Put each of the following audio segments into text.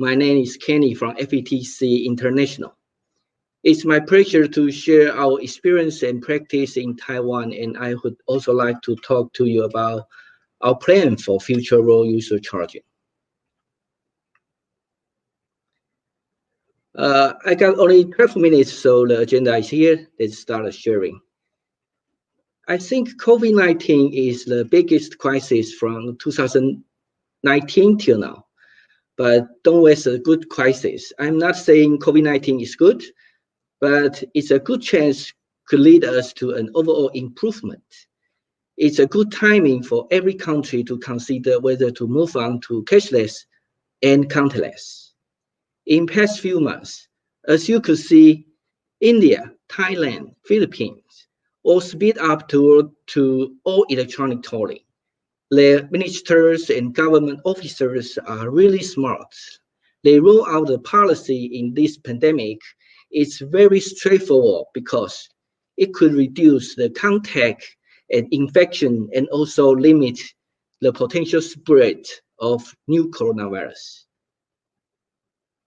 My name is Kenny from FETC International. It's my pleasure to share our experience and practice in Taiwan, and I would also like to talk to you about our plan for future road user charging. I got only 12 minutes, so the agenda is here. Let's start sharing. I think COVID-19 is the biggest crisis from 2019 till now, but don't waste a good crisis. I'm not saying COVID-19 is good, but it's a good chance could lead us to an overall improvement. It's a good timing for every country to consider whether to move on to cashless and contactless. In past few months, as you could see, India, Thailand, Philippines all speed up to all electronic tolling. Their ministers and government officers are really smart. They roll out the policy in this pandemic. It's very straightforward because it could reduce the contact and infection and also limit the potential spread of new coronavirus.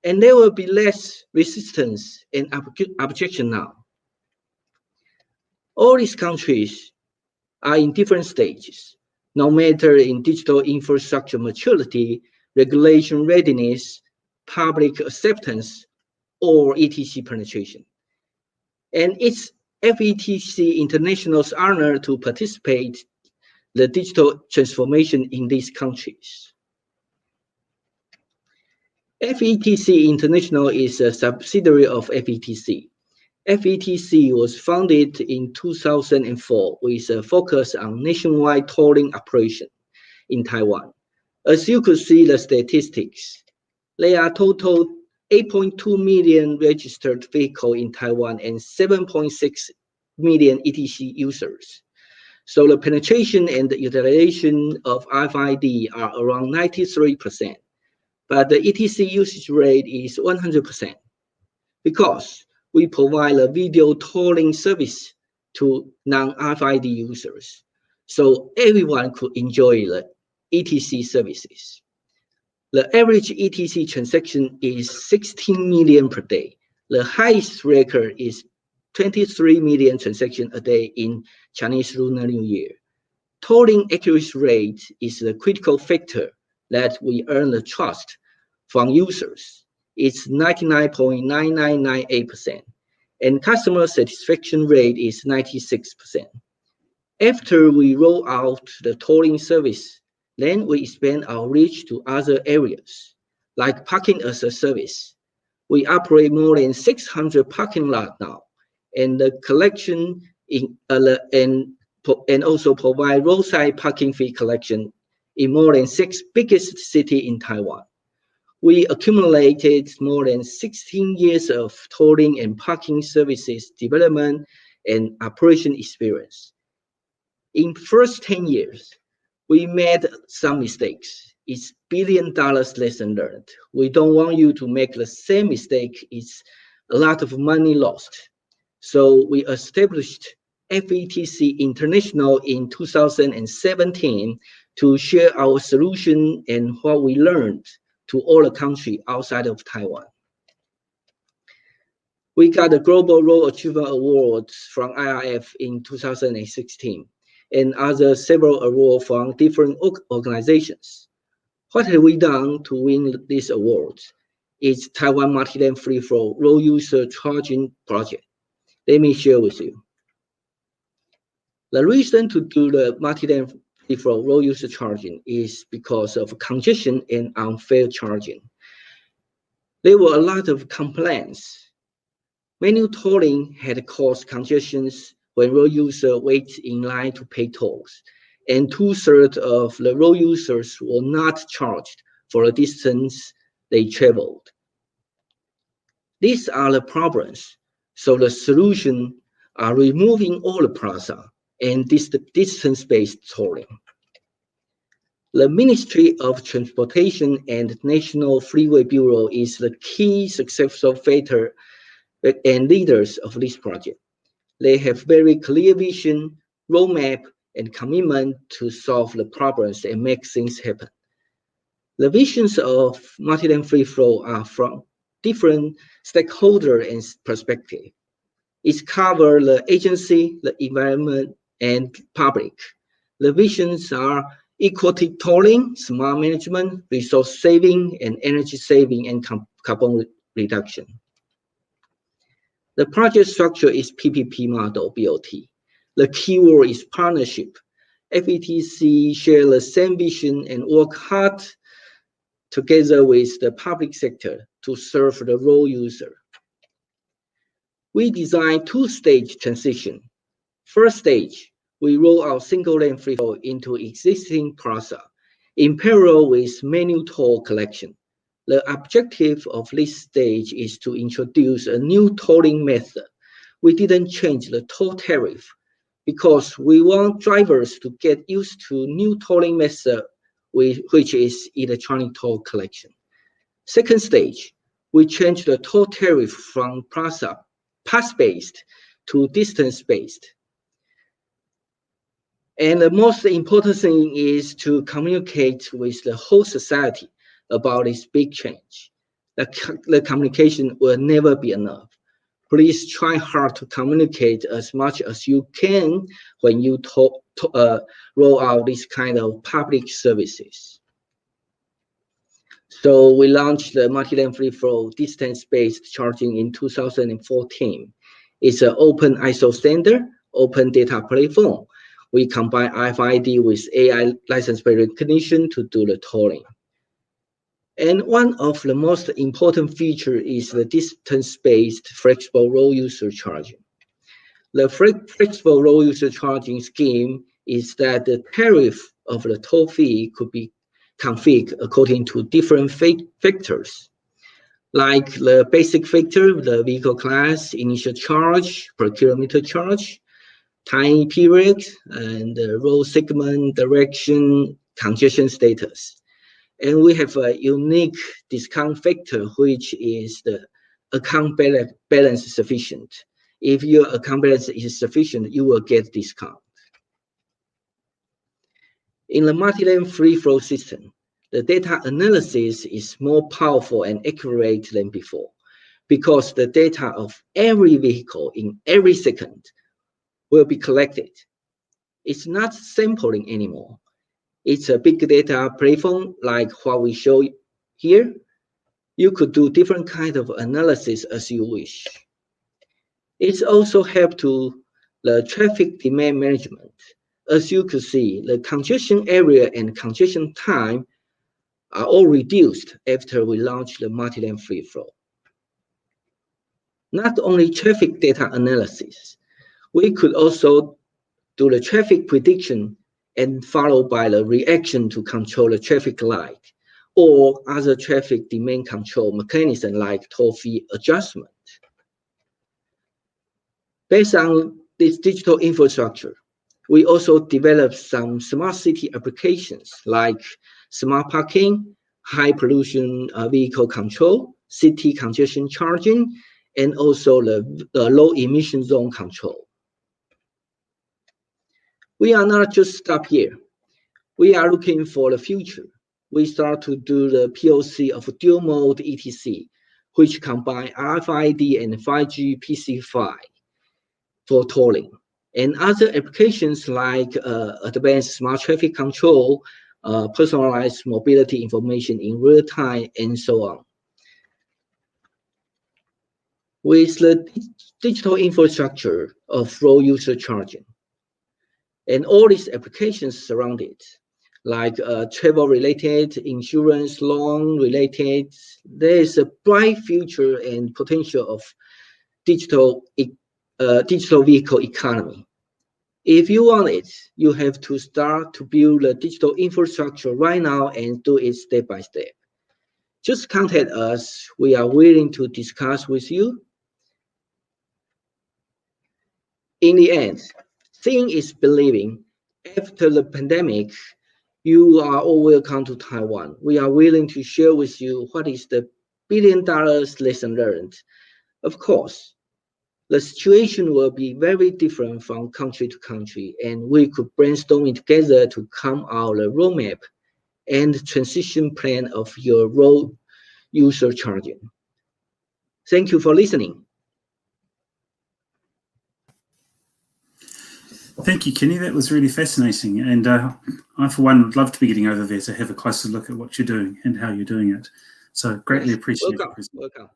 And there will be less resistance and objection now. All these countries are in different stages, no matter in digital infrastructure maturity, regulation readiness, public acceptance, or ETC penetration. And it's FETC International's honor to participate the digital transformation in these countries. FETC International is a subsidiary of FETC. FETC was founded in 2004 with a focus on nationwide tolling operation in Taiwan. As you could see the statistics, there are total 8.2 million registered vehicles in Taiwan and 7.6 million ETC users. So the penetration and the utilization of RFID are around 93%, but the ETC usage rate is 100% because we provide a video tolling service to non-RFID users, so everyone could enjoy the ETC services. The average ETC transaction is 16 million per day. The highest record is 23 million transactions a day in Chinese Lunar New Year. Tolling accuracy rate is the critical factor that we earn the trust from users. It's 99.9998%, and customer satisfaction rate is 96%. After we roll out the tolling service, then we expand our reach to other areas, like parking as a service. We operate more than 600 parking lots now, and the collection and also provide roadside parking fee collection in more than 6 biggest cities in Taiwan. We accumulated more than 16 years of tolling and parking services development and operation experience. In first 10 years, we made some mistakes. It's $1 billion lesson learned. We don't want you to make the same mistake. It's a lot of money lost. So we established FETC International in 2017 to share our solution and what we learned to all the countries outside of Taiwan. We got the Global Road Achievement Awards from IRF in 2016 and several awards from different organizations. What have we done to win these awards? It's Taiwan Multi-Lane Free Flow Road User Charging Project. Let me share with you. The reason to do the multi-lane free flow road user charging is because of congestion and unfair charging. There were a lot of complaints. Manual tolling had caused congestions when road users wait in line to pay tolls, and 2/3 of the road users were not charged for the distance they traveled. These are the problems. So the solution are removing all the plaza and distance-based tolling. The Ministry of Transportation and National Freeway Bureau is the key successful factor and leaders of this project. They have very clear vision, roadmap, and commitment to solve the problems and make things happen. The visions of multi-lane free flow are from different stakeholder and perspective. It covers the agency, the environment, and public. The visions are equity tolling, smart management, resource saving, and energy saving and carbon reduction. The project structure is PPP model, BOT. The keyword is partnership. FETC share the same vision and work hard together with the public sector to serve the road user. We designed two-stage transition. First stage, we roll out single-lane free flow into existing plaza in parallel with manual toll collection. The objective of this stage is to introduce a new tolling method. We didn't change the toll tariff because we want drivers to get used to new tolling method, which is electronic toll collection. Second stage, we change the toll tariff from plaza pass-based to distance-based. And the most important thing is to communicate with the whole society about this big change. The communication will never be enough. Please try hard to communicate as much as you can when you roll out this kind of public services. So we launched the multi-lane free flow distance-based charging in 2014. It's an open ISO standard, open data platform. We combine RFID with AI license plate recognition to do the tolling. And one of the most important features is the distance-based flexible road user charging. The flexible road user charging scheme is that the tariff of the toll fee could be configured according to different factors, like the basic factor, the vehicle class, initial charge, per kilometer charge, time period, and the road segment, direction, congestion status. And we have a unique discount factor, which is the account balance sufficient. If your account balance is sufficient, you will get discount. In the multi-lane free flow system, the data analysis is more powerful and accurate than before because the data of every vehicle in every second will be collected. It's not sampling anymore. It's a big data platform like what we show here. You could do different kinds of analysis as you wish. It's also helped to the traffic demand management. As you could see, the congestion area and congestion time are all reduced after we launched the multi-lane free flow. Not only traffic data analysis, we could also do the traffic prediction and followed by the reaction to control the traffic light or other traffic demand control mechanism like toll fee adjustment. Based on this digital infrastructure, we also developed some smart city applications like smart parking, high pollution vehicle control, city congestion charging, and also the low emission zone control. We are not just stop here. We are looking for the future. We start to do the POC of dual mode ETC, which combine RFID and 5G PC5 for tolling, and other applications like advanced smart traffic control, personalized mobility information in real time, and so on. With the digital infrastructure of road user charging, and all these applications surround it, like travel-related, insurance, loan-related, there is a bright future and potential of digital vehicle economy. If you want it, you have to start to build a digital infrastructure right now and do it step by step. Just contact us. We are willing to discuss with you. In the end, seeing is believing. After the pandemic, you are all welcome to Taiwan. We are willing to share with you what is the $1 billion lesson learned. Of course, the situation will be very different from country to country, and we could brainstorm together to come out a roadmap and transition plan of your road user charging. Thank you for listening. Thank you, Kenny. That was really fascinating. And I, for one, would love to be getting over there to have a closer look at what you're doing and how you're doing it. So greatly appreciate it. Welcome.